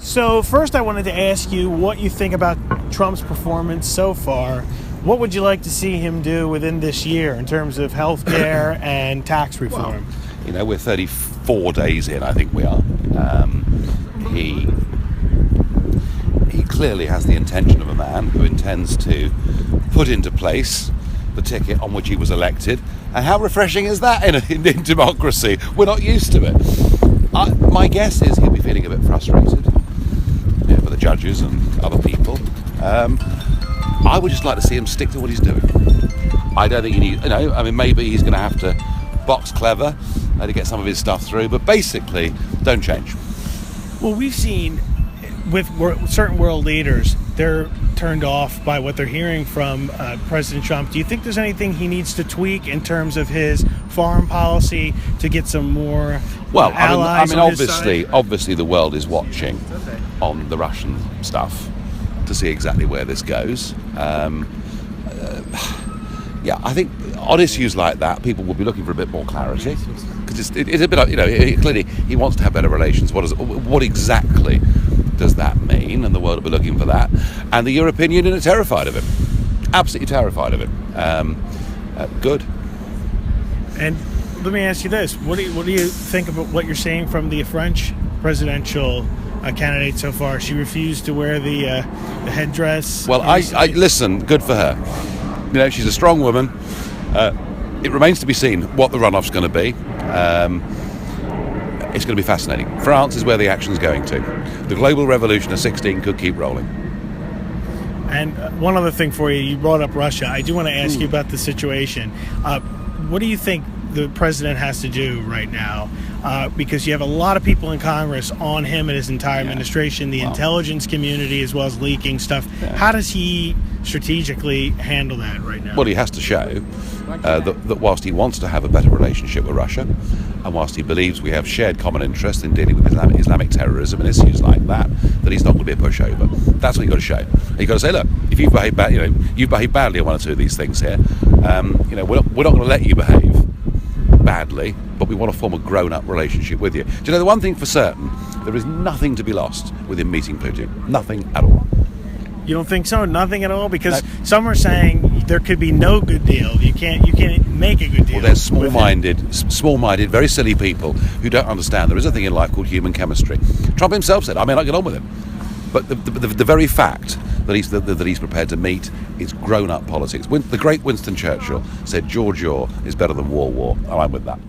So first I wanted to ask you what you think about Trump's performance so far. What would you like to see him do within this year in terms of health care and tax reform? Well, we're 34 days in, I think we are. He clearly has the intention of a man who intends to put into place the ticket on which he was elected. And how refreshing is that in democracy? We're not used to it. My guess is he'll be feeling a bit frustrated with the judges and other people. I would just like to see him stick to what he's doing. I don't think maybe he's going to have to box clever to get some of his stuff through, but basically, don't change. Well, we've seen with certain world leaders, they're turned off by what they're hearing from President Trump. Do you think there's anything he needs to tweak in terms of his foreign policy to get some more allies? Obviously the world is watching on the Russian stuff to see exactly where this goes. I think on issues like that, people will be looking for a bit more clarity, because it's a bit, clearly he wants to have better relations. What exactly does that mean? And the world will be looking for that. And the European Union are terrified of him, absolutely terrified of him. Good. And let me ask you this: what do you think about what you're seeing from the French presidential candidate so far? She refused to wear the headdress. Well, I listen. Good for her. She's a strong woman. It remains to be seen what the runoff's going to be. It's going to be fascinating. France is where the action's going to. The global revolution of 16 could keep rolling. And one other thing for you brought up Russia. I do want to ask you about the situation. What do you think the president has to do right now? Because you have a lot of people in Congress on him and his entire administration, the intelligence community, as well as leaking stuff. Yeah. How does he strategically handle that right now? Well, he has to show that whilst he wants to have a better relationship with Russia, and whilst he believes we have shared common interest in dealing with Islamic terrorism and issues like that, that he's not going to be a pushover. That's what you've got to show. You've got to say, look, if you've behaved you've behaved badly on one or two of these things here. We're not going to let you behave badly, but we want to form a grown-up relationship with you. Do you know the one thing for certain? There is nothing to be lost with him meeting Putin. Nothing at all. You don't think so? Nothing at all? Because some are saying there could be no good deal. You can't make a good deal. Well, there's small-minded, very silly people who don't understand there is a thing in life called human chemistry. Trump himself said, I may not get on with him, but the very fact that he's prepared to meet is grown-up politics. The great Winston Churchill said, George Orr is better than war, and I'm with that.